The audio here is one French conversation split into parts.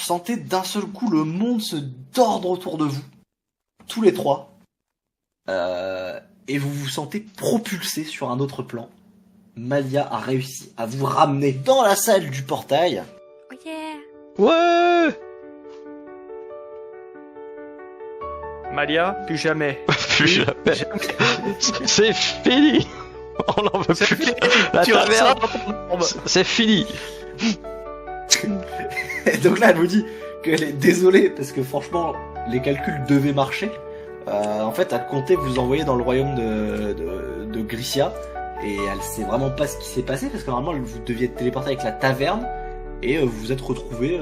sentez d'un seul coup le monde se tordre autour de vous, tous les trois, et vous vous sentez propulsé sur un autre plan. Malia a réussi à vous ramener dans la salle du portail. Oh yeah. Ouais. Malia, plus jamais. Plus jamais. C'est fini. On n'en veut plus. La taverne, c'est fini. Et donc là, elle vous dit qu'elle est désolée parce que franchement, les calculs devaient marcher. En fait, elle comptait vous envoyer dans le royaume de Grissia et elle sait vraiment pas ce qui s'est passé parce que normalement, vous deviez être téléporté avec la taverne et vous vous êtes retrouvé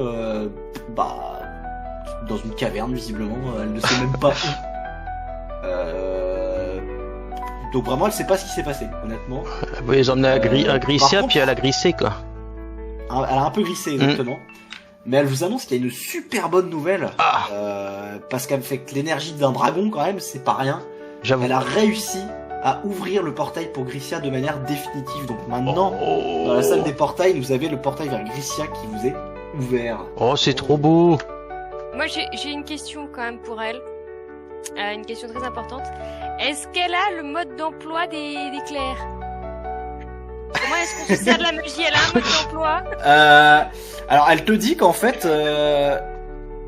dans une caverne visiblement. Elle ne sait même pas où. Donc vraiment, elle sait pas ce qui s'est passé, honnêtement. Vous les emmenez à Grissia, contre, puis elle a grissé, quoi. Elle a un peu grissé, exactement. Mais elle vous annonce qu'il y a une super bonne nouvelle. Parce qu'elle fait que l'énergie d'un dragon, quand même, c'est pas rien. J'avoue. Elle a réussi à ouvrir le portail pour Grissia de manière définitive. Donc maintenant, dans la salle des portails, vous avez le portail vers Grissia qui vous est ouvert. Oh, c'est trop beau. Moi, j'ai une question quand même pour elle. Une question très importante. Est-ce qu'elle a le mode d'emploi des clercs? Comment est-ce qu'on se sert de la magie? Elle a un mode d'emploi? Alors, elle te dit qu'en fait...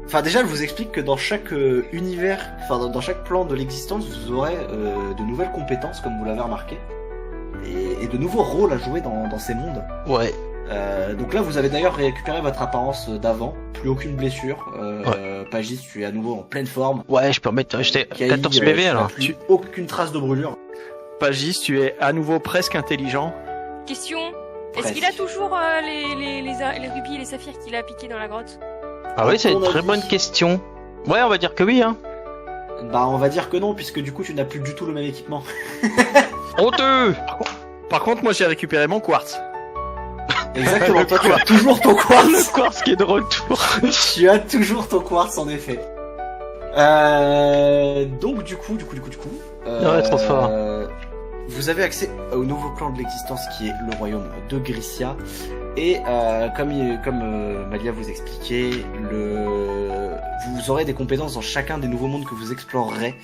Enfin, déjà, elle vous explique que dans chaque univers, enfin, dans chaque plan de l'existence, vous aurez de nouvelles compétences, comme vous l'avez remarqué, et de nouveaux rôles à jouer dans ces mondes. Ouais. Donc là, vous avez d'ailleurs récupéré votre apparence d'avant, plus aucune blessure. Pagis, tu es à nouveau en pleine forme. Ouais, je peux remettre. J'étais 14 PV alors. Plus aucune trace de brûlure. Pagis, tu es à nouveau presque intelligent. Question. Est-ce Presque. qu'il a toujours les rubis et les saphirs qu'il a piqués dans la grotte? Ah oui, c'est une On a très dit. bonne question. Ouais, on va dire que oui, hein. Bah, on va dire que non, puisque du coup, tu n'as plus du tout le même équipement. Honteux. Par contre, moi j'ai récupéré mon quartz. Exactement, toi, tu as toujours ton quartz. Le quartz qui est de retour. Tu as toujours ton quartz, en effet. Donc, du coup. Ouais, trop fort. Vous avez accès au nouveau plan de l'existence qui est le royaume de Grissia. Et comme Malia vous expliquait, vous aurez des compétences dans chacun des nouveaux mondes que vous explorerez.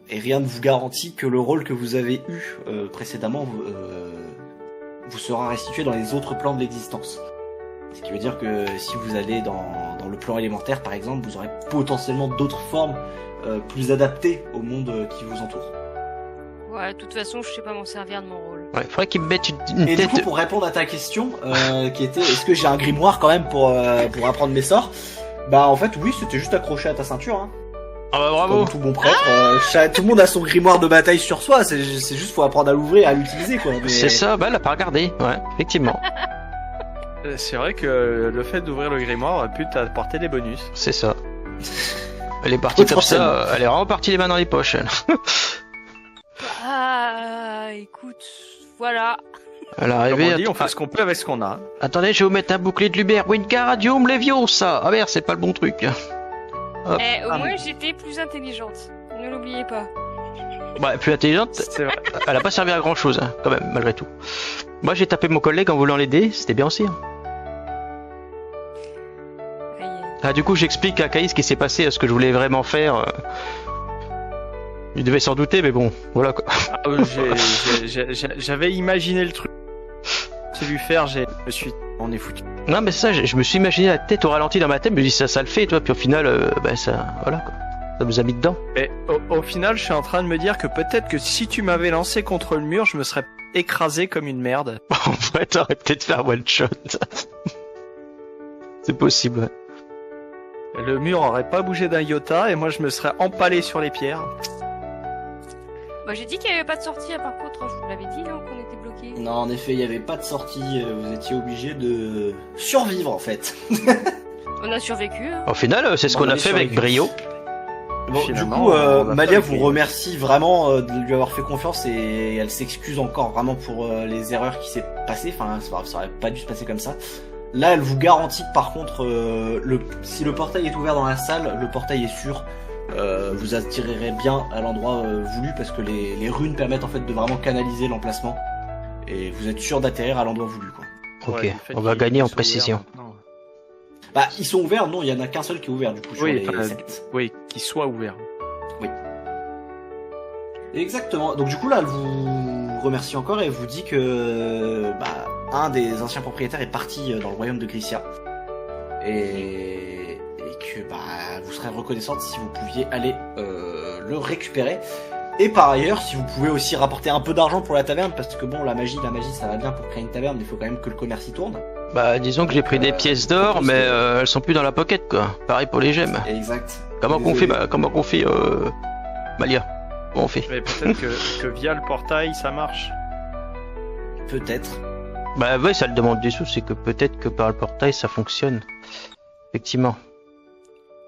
Et rien ne vous garantit que le rôle que vous avez eu précédemment vous sera restitué dans les autres plans de l'existence. Ce qui veut dire que si vous allez dans le plan élémentaire, par exemple, vous aurez potentiellement d'autres formes plus adaptées au monde qui vous entoure. Ouais, de toute façon, je sais pas m'en servir de mon rôle. Ouais, faudrait qu'il me mette une Et tête. du coup, pour répondre à ta question, qui était est-ce que j'ai un grimoire quand même pour apprendre mes sorts? Bah en fait oui, c'était juste accroché à ta ceinture. Hein. Ah bah bravo. Comme tout bon prêtre, tout le monde a son grimoire de bataille sur soi. C'est juste faut apprendre à l'ouvrir et à l'utiliser quoi. Mais... C'est ça, bah elle a pas regardé. Ouais, effectivement. C'est vrai que le fait d'ouvrir le grimoire aurait pu t'apporter des bonus. C'est ça. Elle est partie comme Forcément. ça, elle est vraiment partie les mains dans les poches. Elle. Ah, écoute, voilà. Elle est Comme arrivée. on dit, on fait ce qu'on peut avec ce qu'on a. Attendez, je vais vous mettre un bouclier de lumière. Wingardium Leviosa. Ah merde, c'est pas le bon truc. Hop. Au moins, j'étais plus intelligente. Ne l'oubliez pas. Ouais, plus intelligente, C'est vrai. elle a pas servi à grand chose, hein, quand même, malgré tout. Moi, j'ai tapé mon collègue en voulant l'aider, c'était bien aussi. Hein. Aïe, aïe. Ah, du coup, j'explique à Caïs ce qui s'est passé, ce que je voulais vraiment faire. Il devait s'en douter, mais bon, voilà quoi. Ah, j'avais imaginé le truc. J'ai vu faire, on est foutu. Non, mais c'est ça, je me suis imaginé la tête au ralenti dans ma tête, je me dis ça le fait, toi, puis au final, ça, voilà quoi. Ça nous a mis dedans. Et au final, je suis en train de me dire que peut-être que si tu m'avais lancé contre le mur, je me serais écrasé comme une merde. En vrai, t'aurais peut-être fait un one shot. C'est possible, ouais. Le mur aurait pas bougé d'un iota et moi je me serais empalé sur les pierres. Bah, j'ai dit qu'il y avait pas de sortie, par contre, je vous l'avais dit, non, qu'on était bloqué. Non, en effet, il n'y avait pas de sortie. Vous étiez obligé de survivre en fait. On a survécu. Hein. Au final, c'est ce Bon, qu'on on a est fait sur avec les- brio. Bon, Finalement, du coup, on va Malia pas vous essayer. remercie vraiment de lui avoir fait confiance et elle s'excuse encore vraiment pour les erreurs qui s'est passées. Enfin, ça aurait pas dû se passer comme ça. Là, elle vous garantit que par contre, si le portail est ouvert dans la salle, le portail est sûr. Vous attirerez bien à l'endroit voulu parce que les runes permettent en fait de vraiment canaliser l'emplacement et vous êtes sûr d'atterrir à l'endroit voulu quoi. Ok, Ouais, le fait on va qu'il gagner en soit précision. ouvert maintenant. Bah, ils sont ouverts, non, il y en a qu'un seul qui est ouvert, du coup, sur les 7. Oui, qu'il soit ouvert. Exactement. Donc, du coup, là, elle vous remercie encore et vous dit que, un des anciens propriétaires est parti dans le royaume de Grissia. Et que, vous serez reconnaissante si vous pouviez aller, le récupérer. Et par ailleurs, si vous pouvez aussi rapporter un peu d'argent pour la taverne, parce que bon, la magie, ça va bien pour créer une taverne, mais il faut quand même que le commerce y tourne. Bah, disons que j'ai pris des pièces d'or, mais elles sont plus dans la pocket, quoi. Pareil pour les gemmes. Exact. Comment qu'on fait, Malia? Comment on fait? Mais peut-être que via le portail, ça marche. Peut-être. Bah ouais, ça le demande des sous, c'est que peut-être que par le portail, ça fonctionne. Effectivement.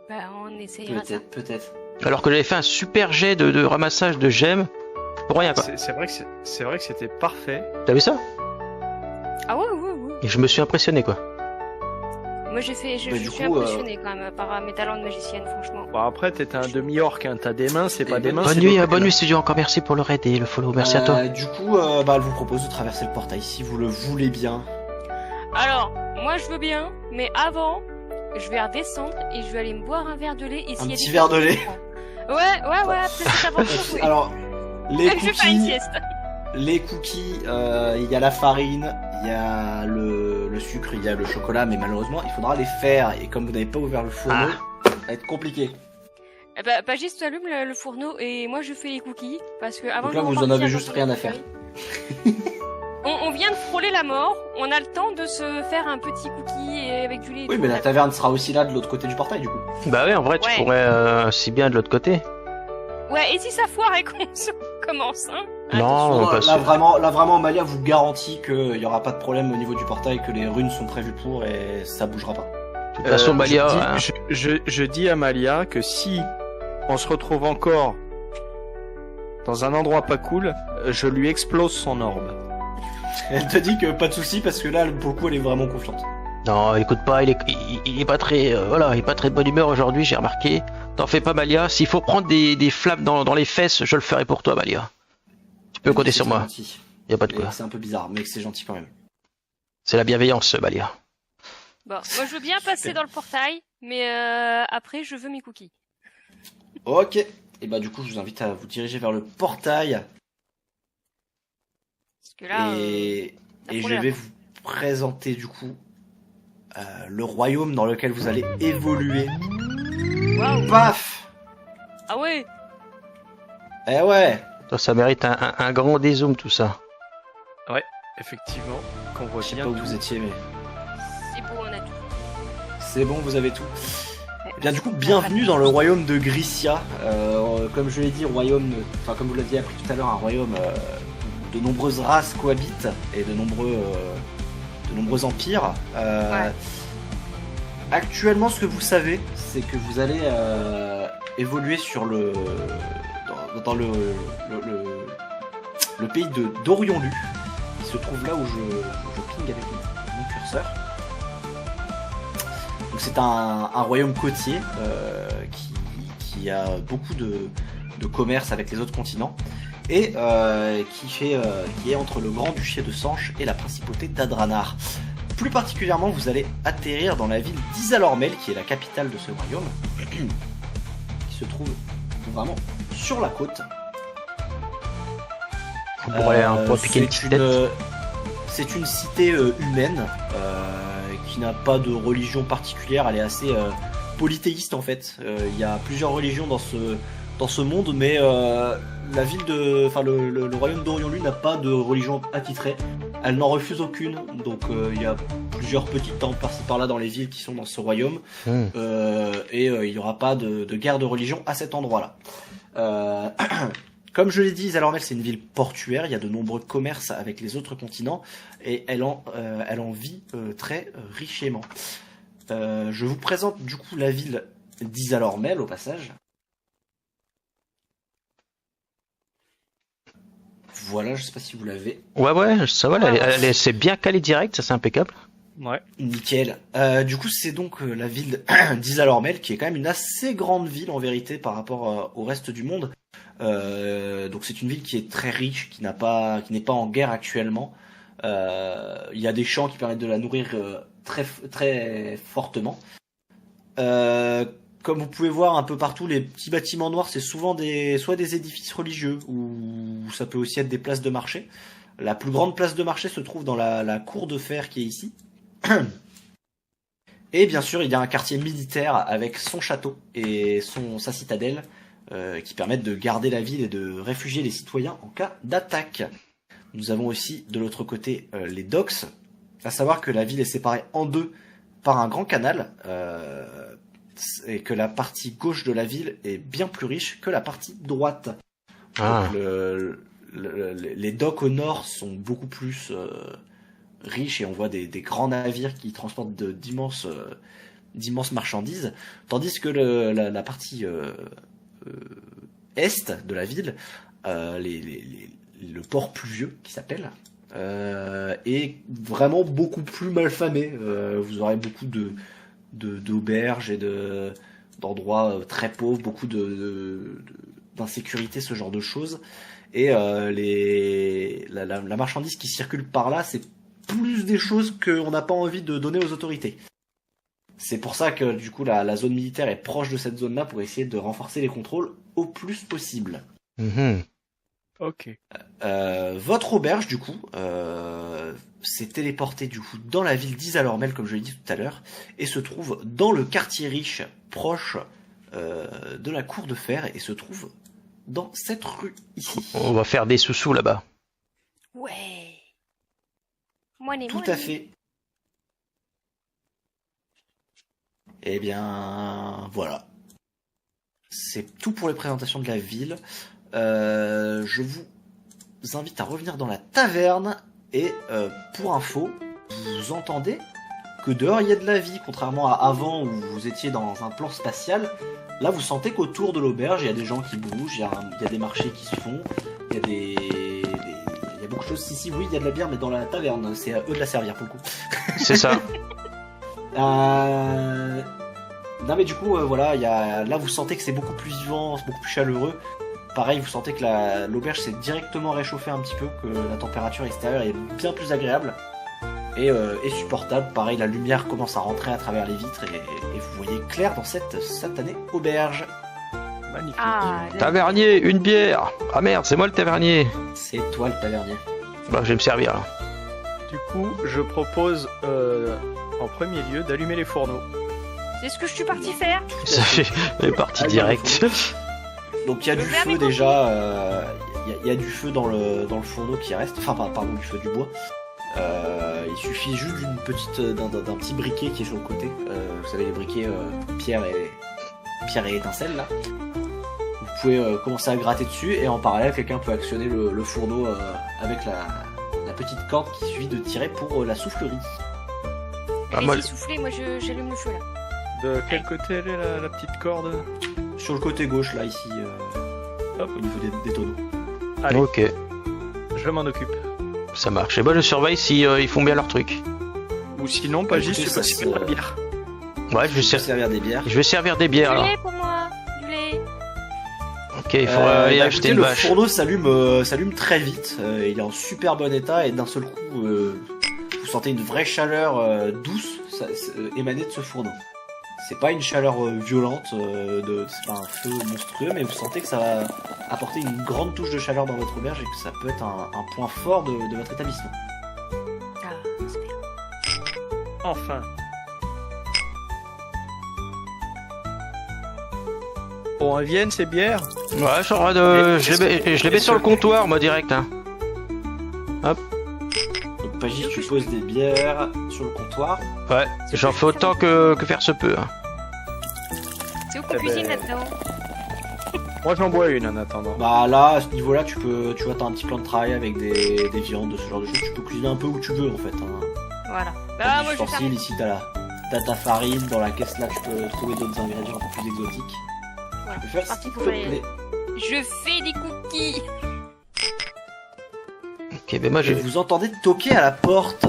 Bah, on essayera ça. Peut-être. Alors que j'avais fait un super jet de ramassage de gemmes, pour rien, quoi. C'est vrai que c'était parfait. T'as vu ça? Ah ouais. Et je me suis impressionné, quoi. Moi, je suis impressionné quand même par mes talents de magicienne, franchement. Bon, après, t'es un demi-orc, hein. T'as des mains, c'est pas des mains. Bonne nuit, studio. Encore merci pour le raid et le follow. Merci à toi. Du coup, elle vous propose de traverser le portail si vous le voulez bien. Alors, moi, je veux bien, mais avant, je vais redescendre et je vais aller me boire un verre de lait. Et Un petit verre de lait. Ouais, après cette aventure, oui. Alors, les Je vais faire une cookies, sieste. il y a la farine, il y a le sucre, il y a le chocolat, mais malheureusement, il faudra les faire. Et comme vous n'avez pas ouvert le fourneau, ça va être compliqué. Pagis, tu allumes le fourneau et moi je fais les cookies. Parce que avant Donc là, de vous en repartir avez dans juste ton rien à épicerie, faire. on vient de frôler la mort, on a le temps de se faire un petit cookie avec du lait. et Oui, tout, mais on la a- taverne sera aussi là de l'autre côté du portail, du coup. Bah ouais, en vrai, tu Ouais. pourrais si bien de l'autre côté. Ouais, et si ça foire et qu'on commence, hein? Non, pas là, sûr. vraiment, Malia vous garantit qu'il y aura pas de problème au niveau du portail, que les runes sont prévues pour et ça bougera pas. De toute façon, Malia, hein. Je dis à Malia que si on se retrouve encore dans un endroit pas cool, je lui explose son orbe. Elle te dit que pas de souci parce que là, pour le coup, elle est vraiment confiante. Non, écoute pas, il est pas très, il est pas très de bonne humeur aujourd'hui, j'ai remarqué. T'en fais pas, Malia. S'il faut prendre des flammes dans les fesses, je le ferai pour toi, Malia. Tu peux compter sur moi. Gentil. Y a pas de quoi. C'est un peu bizarre, mais c'est gentil quand même. C'est la bienveillance, Malia. Bon, moi je veux bien passer dans le portail, mais après je veux mes cookies. Ok. Et du coup, je vous invite à vous diriger vers le portail. Parce que là, Et la je première. vais vous présenter du coup le royaume dans lequel vous allez évoluer. Waouh. Paf. Ah ouais. Eh ouais. Toi, ça mérite un grand dézoom, tout ça. Effectivement, qu'on voit Je sais bien pas où tout. vous étiez, mais C'est beau, on a tout. c'est bon, vous avez tout. Eh bien du coup, bienvenue dans le royaume de Grissia. Comme je l'ai dit, comme vous l'aviez appris tout à l'heure, un royaume où de nombreuses races cohabitent et de nombreux empires. Actuellement, ce que vous savez, c'est que vous allez évoluer sur dans le pays d'Orion-Lu, qui se trouve là où je ping avec mon curseur. Donc c'est un royaume côtier qui a beaucoup de commerce avec les autres continents et qui est entre le Grand-Duché de Sanche et la principauté d'Adranar. Plus particulièrement, vous allez atterrir dans la ville d'Isalormel, qui est la capitale de ce royaume, qui se trouve vraiment sur la côte. On pourrait piquer une petite tête. C'est une cité humaine qui n'a pas de religion particulière. Elle est assez polythéiste en fait. Il y a plusieurs religions dans ce monde, mais le royaume d'Orion-Lu n'a pas de religion attitrée. Elle n'en refuse aucune. Donc il y a plusieurs petits temples par-ci par-là dans les villes qui sont dans ce royaume. Et il n'y aura pas de guerre de religion à cet endroit-là. Comme je l'ai dit, Isalormel c'est une ville portuaire, il y a de nombreux commerces avec les autres continents et elle en vit très richement. Je vous présente du coup la ville d'Isalormel au passage. Voilà, je sais pas si vous l'avez. Ouais, ça va, c'est bien calé direct, ça c'est impeccable. Ouais. Nickel. Du coup, c'est donc la ville d'Isalormel, qui est quand même une assez grande ville en vérité par rapport au reste du monde. Donc c'est une ville qui est très riche, qui n'est pas en guerre actuellement. Il y a des champs qui permettent de la nourrir très fortement. Comme vous pouvez voir un peu partout, les petits bâtiments noirs, c'est souvent soit des édifices religieux, ou ça peut aussi être des places de marché. La plus grande place de marché se trouve dans la cour de fer qui est ici. Et bien sûr, il y a un quartier militaire avec son château et sa citadelle qui permettent de garder la ville et de réfugier les citoyens en cas d'attaque. Nous avons aussi de l'autre côté les docks, à savoir que la ville est séparée en deux par un grand canal et que la partie gauche de la ville est bien plus riche que la partie droite. Donc, les docks au nord sont beaucoup plus riches et on voit des grands navires qui transportent d'immenses marchandises, tandis que la partie est de la ville, le port pluvieux qui s'appelle, est vraiment beaucoup plus malfamé. Vous aurez beaucoup d'auberges et d'endroits très pauvres, beaucoup d'insécurité, ce genre de choses. Et la marchandise qui circule par là, c'est plus des choses qu'on n'a pas envie de donner aux autorités. C'est pour ça que du coup la zone militaire est proche de cette zone-là pour essayer de renforcer les contrôles au plus possible. Ok. Votre auberge du coup s'est téléportée du coup dans la ville d'Isalormel, comme je l'ai dit tout à l'heure, et se trouve dans le quartier riche proche de la cour de fer, et se trouve dans cette rue ici. On va faire des sous-sous là-bas. Ouais. Tout à fait. Eh bien, voilà. C'est tout pour les présentations de la ville. Je vous invite à revenir dans la taverne et pour info, vous entendez que dehors il y a de la vie, contrairement à avant où vous étiez dans un plan spatial. Là, vous sentez qu'autour de l'auberge, il y a des gens qui bougent, il y a des marchés qui se font, il y a il y a beaucoup de choses. Si, oui, il y a de la bière, mais dans la taverne, c'est à eux de la servir pour le coup. C'est ça. Non, mais du coup, voilà, là, vous sentez que c'est beaucoup plus vivant, c'est beaucoup plus chaleureux. Pareil, vous sentez que l'auberge s'est directement réchauffée un petit peu, que la température extérieure est bien plus agréable et supportable. Pareil, la lumière commence à rentrer à travers les vitres et vous voyez clair dans cette satanée auberge. Magnifique. Tavernier, une bière. Ah merde, c'est moi le tavernier. C'est toi le tavernier. Bah, je vais me servir là. Du coup, je propose en premier lieu d'allumer les fourneaux. C'est ce que je suis parti faire. Ça fait les parties directes. Donc il y a du feu déjà, il y a du feu dans le fourneau qui reste, enfin pardon, du feu du bois. Il suffit juste d'un petit briquet qui est sur le côté. Vous savez, les briquets pierre et étincelle là. Vous pouvez commencer à gratter dessus et en parallèle quelqu'un peut actionner le fourneau avec la petite corde qui suffit de tirer pour la soufflerie. Laissez souffler, moi j'allume le feu là. De quel côté elle est la petite corde? Sur le côté gauche là, ici, hop, au niveau des tonneaux. Allez, Ok, je m'en occupe. ça marche. Et moi je surveille si ils font bien leur truc. Ou sinon, pas juste, écoutez, tu peux ça, servir la bière. Ouais, je vais Servir des bières. servir des bières Du alors. lait pour moi, du lait. Ok, il faudra aller acheter une le vache. fourneau s'allume très vite. Il est en super bon état et d'un seul coup, vous sentez une vraie chaleur douce émaner de ce fourneau. C'est pas une chaleur violente, c'est pas un feu monstrueux, mais vous sentez que ça va apporter une grande touche de chaleur dans votre auberge et que ça peut être un point fort de votre établissement. Ah, c'est bien. Enfin. Bon, elles viennent ces bières. Ouais, je les mets sur le comptoir moi direct. Hein. Donc Pagis, tu poses des bières sur le comptoir. Ouais, j'en fais autant que faire se peut. Hein. C'est où qu'on cuisine là-dedans? Moi j'en bois une en attendant. Bah là, à ce niveau-là, tu vois, t'as un petit plan de travail avec des viandes, ce genre de choses. Tu peux cuisiner un peu où tu veux en fait. Hein. Voilà. T'as Bah, des moi je vais faire. ustensiles, ici t'as ta farine, dans la caisse là tu peux trouver d'autres ingrédients un peu plus exotiques. Voilà. Tu peux faire ce Parti qu'il pour te les- plaît. Je fais des cookies. Ok, ben moi Et vous entendez toquer à la porte.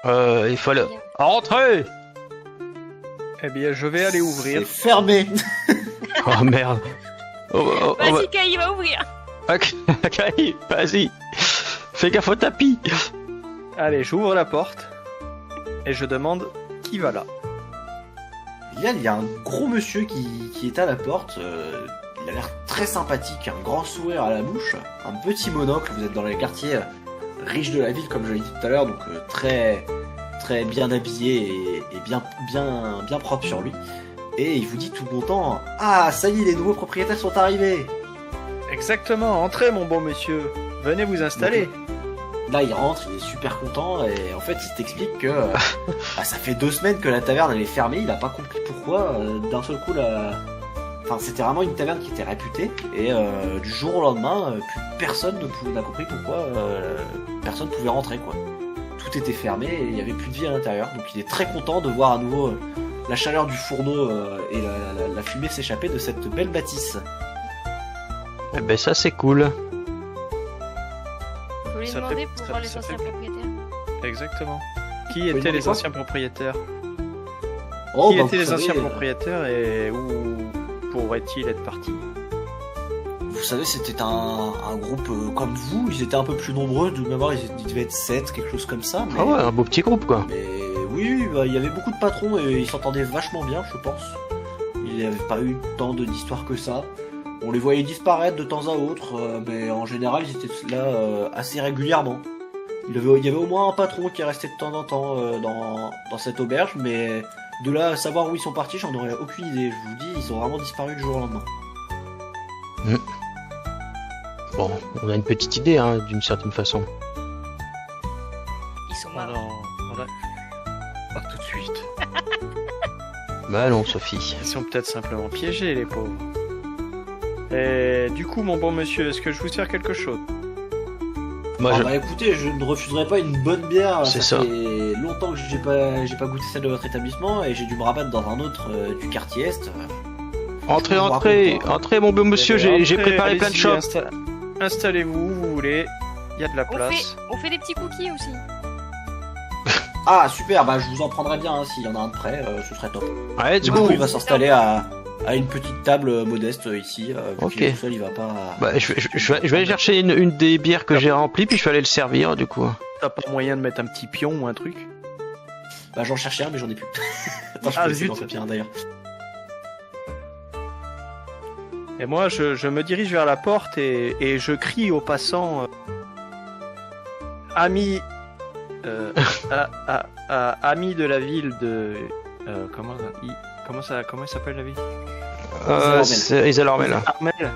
il faut aller. Entrez. Eh bien, je vais aller C'est ouvrir. fermé. Oh merde. Vas-y, Kai, va ouvrir. Ok, vas-y. Fais gaffe au tapis. Allez, j'ouvre la porte. et je demande qui va là. Il y a un gros monsieur qui est à la porte. Il a l'air très sympathique, un grand sourire à la bouche, un petit monocle. Vous êtes dans les quartiers riches de la ville, comme je l'ai dit tout à l'heure, donc très très bien habillé et bien propre sur lui. Et il vous dit tout content: ah, ça y est, les nouveaux propriétaires sont arrivés. Exactement, entrez mon bon monsieur, venez vous installer. Là, il rentre, il est super content, et en fait, il t'explique que ça fait 2 semaines que la taverne elle est fermée. Il a pas compris pourquoi. D'un seul coup, enfin, c'était vraiment une taverne qui était réputée, et du jour au lendemain, plus personne n'a compris pourquoi personne pouvait rentrer, quoi. Tout était fermé et il y avait plus de vie à l'intérieur. Donc, il est très content de voir à nouveau la chaleur du fourneau et la fumée s'échapper de cette belle bâtisse. Eh ben ça c'est cool. Faut lui Ça demander fait- pour ça- voir les ça anciens fait- propriétaires. Exactement. Qui Oui, étaient non, les quoi anciens propriétaires Oh, Qui bah, étaient vous les savez, anciens propriétaires et où pourraient-ils être partis? Vous savez, c'était un groupe comme vous. Ils étaient un peu plus nombreux. De mémoire, ils devaient être 7, quelque chose comme ça. Mais, Ah ouais, un beau petit groupe quoi. mais oui, bah, il y avait beaucoup de patrons et ils s'entendaient vachement bien, je pense. Il n'y avait pas eu tant d'histoires que ça. On les voyait disparaître de temps à autre, mais en général, ils étaient là assez régulièrement. Il y avait au moins un patron qui restait de temps en temps dans cette auberge, mais de là à savoir où ils sont partis, j'en aurais aucune idée. Je vous dis, ils ont vraiment disparu du jour au lendemain. Bon, on a une petite idée hein, d'une certaine façon. Ils sont Oh morts. non, voilà. Pas tout de suite. Bah non Sophie. Ils sont peut-être simplement piégés, les pauvres. Et du coup, mon bon monsieur, est-ce que je vous sers quelque chose? Moi je... Bah écoutez, je ne refuserai pas une bonne bière. C'est ça ça. fait longtemps que j'ai pas goûté celle de votre établissement et j'ai dû me rabattre dans un autre du quartier est. Entrez, Je vous entrez, raconte pas. entrez mon bon monsieur, j'ai Entrez, préparé plein de allez-y, choses. Installez-vous, vous voulez. Il y a de la On place. fait, on fait des petits cookies aussi. Ah super, bah je vous en prendrai bien hein, s'il y en a un de prêt, ce serait top. Ouais, Du du coup, coup, il va s'installer à une petite table modeste ici. Vu Ok. qu'il est tout seul, il va pas. bah, je vais aller chercher une des bières que j'ai remplies puis je vais aller le servir du coup. T'as pas moyen de mettre un petit pion ou un truc? Bah j'en cherchais un, mais j'en ai plus. Attends, je Ah, peux essayer zut. d'en copier un d'ailleurs. Et moi, je me dirige vers la porte et je crie aux passants amis, amis de la ville de comment il s'appelle la ville? C'est Isalormel. Armel.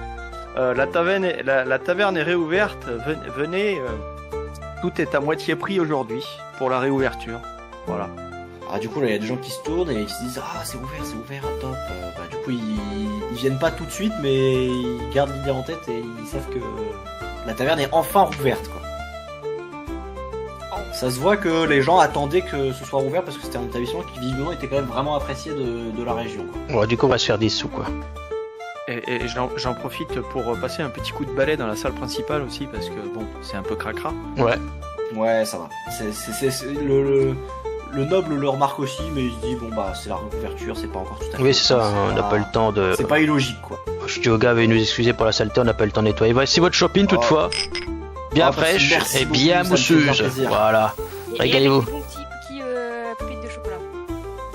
La taverne est réouverte. Venez, tout est à moitié prix aujourd'hui pour la réouverture. Voilà. Ah du coup là il y a des gens qui se tournent et qui se disent ah c'est ouvert, top. Bah du coup ils viennent pas tout de suite mais ils gardent l'idée en tête et ils savent que la taverne est enfin rouverte quoi. Ça se voit que les gens attendaient que ce soit rouvert parce que c'était un établissement qui visiblement était quand même vraiment apprécié de la région quoi. Ouais, du coup on va se faire des sous quoi. Et j'en profite pour passer un petit coup de balai dans la salle principale aussi parce que bon, c'est un peu cracra. Ouais. Ouais ça va. Le noble le remarque aussi mais il se dit bon bah c'est la réouverture, c'est pas encore tout à fait. Oui c'est ça, on n'a pas le temps de... C'est pas illogique quoi. Je dis au gars, veuillez nous excuser pour la saleté, on n'a pas eu le temps de nettoyer. Voici votre shopping toutefois. Bien Oh, bah, fraîche merci et beaucoup, bien ça me fait bien mousseuse. plaisir. Voilà. Et Régalez-vous. des bons petits cookies pépites de chocolat.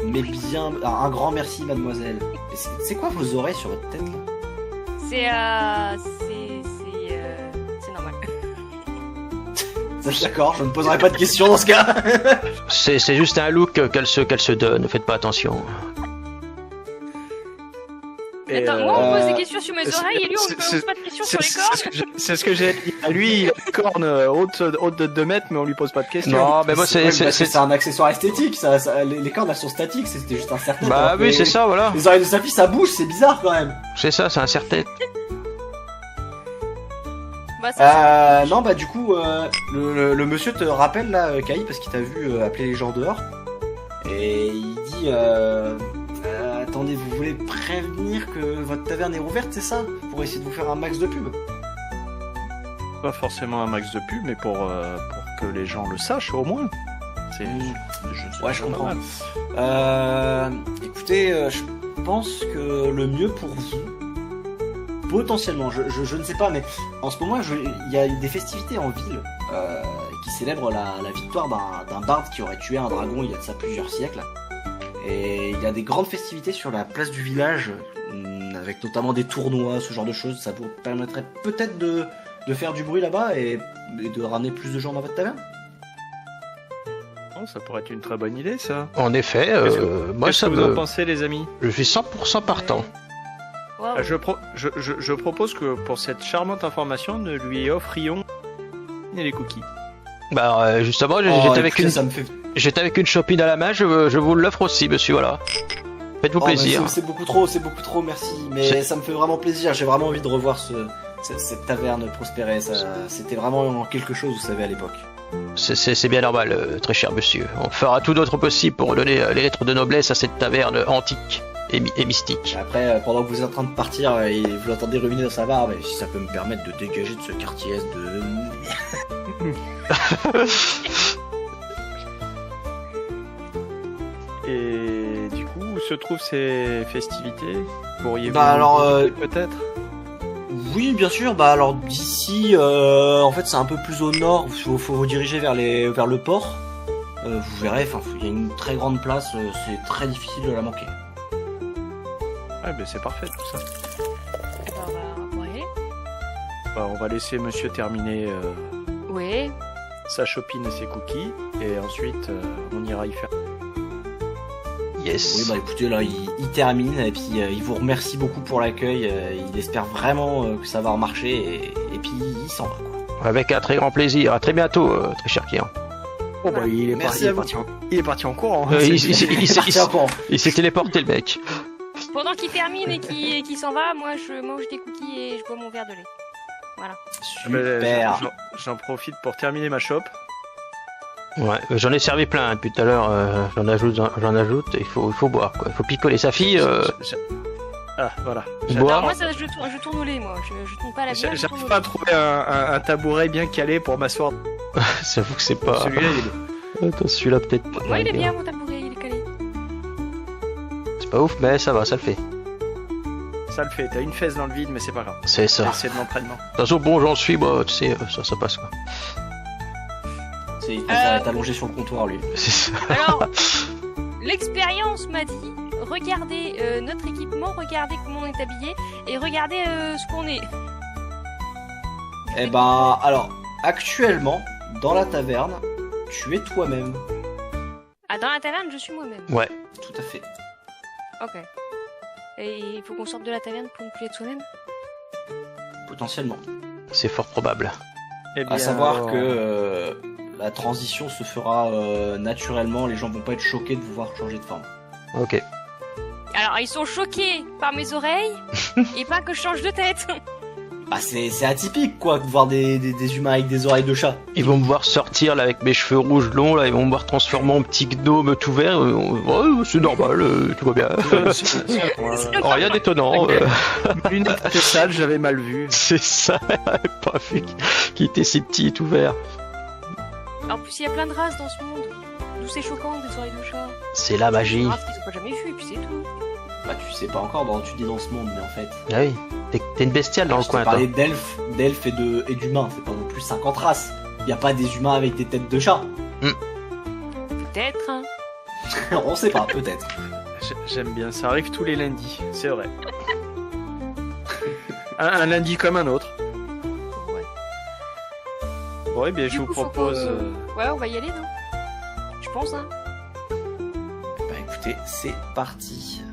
Mais bien un grand merci mademoiselle. Et c'est quoi vos oreilles sur votre tête là? C'est normal. D'accord, je ne poserai pas de questions dans ce cas. C'est juste un look qu'elle se donne, faites pas attention. Et, Attends, moi on pose des euh, questions sur mes c'est- oreilles et lui on ne c'est- pose pas de questions sur les cornes. C'est ce que j'ai dit. Lui, il a des cornes hautes de 2 mètres, mais on lui pose pas de questions. Non, mais moi Ouais, parce que c'est... c'est un accessoire esthétique, les cordes elles sont statiques, c'était juste un serre-tête. Bah alors que oui c'est ça voilà. Les oreilles de sa fille ça bouge, c'est bizarre quand même. C'est ça, c'est un serre-tête. Bah ça, Non bah du coup le monsieur te rappelle là Kai parce qu'il t'a vu appeler les gens dehors. Et il dit attendez, vous voulez prévenir que votre taverne est rouverte, c'est ça? Pour essayer de vous faire un max de pub. Pas forcément un max de pub, mais pour que les gens le sachent au moins. C'est. Ouais, je comprends. Écoutez, je pense que le mieux pour vous, potentiellement, je ne sais pas, mais en ce moment, il y a des festivités en ville qui célèbre la victoire d'un barde qui aurait tué un dragon il y a de ça plusieurs siècles. Et il y a des grandes festivités sur la place du village, avec notamment des tournois, ce genre de choses. Ça vous permettrait peut-être de faire du bruit là-bas et de ramener plus de gens dans votre taverne. Oh, ça pourrait être une très bonne idée, ça. En effet, moi Qu'est-ce ça que vous en me... pensez, les amis? Je suis 100% partant. Wow. Je propose que pour cette charmante information, nous lui offrions les cookies. Bah justement, Écoutez, ça me fait... j'étais avec une chopine à la main, je vous l'offre aussi, monsieur, voilà. Faites-vous plaisir. C'est beaucoup trop, merci. Mais ça me fait vraiment plaisir. J'ai vraiment envie de revoir cette taverne prospérer. C'était vraiment quelque chose, vous savez, à l'époque. C'est bien normal, très cher monsieur. On fera tout notre possible pour donner les lettres de noblesse à cette taverne antique et mystique. Après, pendant que vous êtes en train de partir et vous l'entendez ruminer dans sa barbe, si ça peut me permettre de dégager de ce quartier est de... Et du coup, où se trouvent ces festivités? Pourriez-vous peut-être? Oui, bien sûr. Bah alors d'ici, en fait, c'est un peu plus au nord. Faut vous diriger vers le port. Vous verrez. Enfin, il y a une très grande place. C'est très difficile de la manquer. Ouais, ben c'est parfait tout ça. Eh ben, on va pouvoir y aller. Bah, on va laisser monsieur terminer Oui. sa chopine et ses cookies, et ensuite on ira y faire. Yes. Oui, bah écoutez, là, il termine et puis il vous remercie beaucoup pour l'accueil. Il espère vraiment que ça va marcher et puis il s'en va, quoi. Avec un très grand plaisir. À très bientôt, très cher client. Oh bah il est Merci à vous. Il est parti en courant. Il s'est téléporté, le mec. Pendant qu'il termine et qu'il s'en va, moi je mange des cookies et je bois mon verre de lait. Voilà. Super. J'en profite pour terminer ma chope. Ouais, j'en ai servi plein depuis tout à l'heure. J'en ajoute. Il faut boire, quoi. Il faut picoler sa fille. Ah voilà. Boire. Alors moi ça, je tourne au lait, moi. Je tourne pas à la bière. je tourne J'arrive au pas à lait. trouver un tabouret bien calé pour m'asseoir. J'avoue que c'est pas. Celui-là il est... Attends, celui-là peut-être pas. Moi il est bien mon tabouret, il est calé. C'est pas ouf, mais ça va, ça le fait. Ça le fait, t'as une fesse dans le vide, mais c'est pas grave. C'est ça. C'est de l'entraînement. De toute façon, bon, j'en suis, bah, tu sais, ça passe, quoi. Il préfère être allongé sur le comptoir, lui. C'est ça. Alors, l'expérience m'a dit, regardez notre équipement, regardez comment on est habillé et regardez ce qu'on est. Eh ben, alors, actuellement, dans la taverne, tu es toi-même. Ah, dans la taverne, je suis moi-même. Ouais. Tout à fait. Ok. Et il faut qu'on sorte de la taverne pour ne plus être soi-même. Potentiellement. C'est fort probable. Eh bien, À savoir alors, que la transition se fera naturellement, les gens vont pas être choqués de vous voir changer de forme. Ok. Alors, ils sont choqués par mes oreilles et pas que je change de tête. Bah c'est atypique quoi de voir des humains avec des oreilles de chat. Ils vont me voir sortir là avec mes cheveux rouges longs là, ils vont me voir transformer en petit gnome tout vert. Ouais, c'est normal, tout va bien. Rien d'étonnant. Lunettes étaient sales, j'avais mal vu. C'est ça, j'avais pas vu qu'il était si petit et tout vert. En plus, il y a plein de races dans ce monde. D'où c'est choquant, des oreilles de chat. C'est la magie. Des races qu'ils ont pas jamais vu, et puis c'est tout. Bah tu sais pas encore dans tu dis dans ce monde, mais en fait. Ah oui, t'es une bestiale dans le Je coin, t'ai toi. parlé d'elfes et d'humains, c'est pas non plus 50 races. Y a pas des humains avec des têtes de chat. Peut-être, hein. On sait pas, peut-être. J'aime bien, ça arrive tous les lundis, c'est vrai. un lundi comme un autre. Ouais. Bon, eh bien, je Du vous coup, faut propose... Ouais, on va y aller, non? Je pense, hein. Bah écoutez, c'est parti.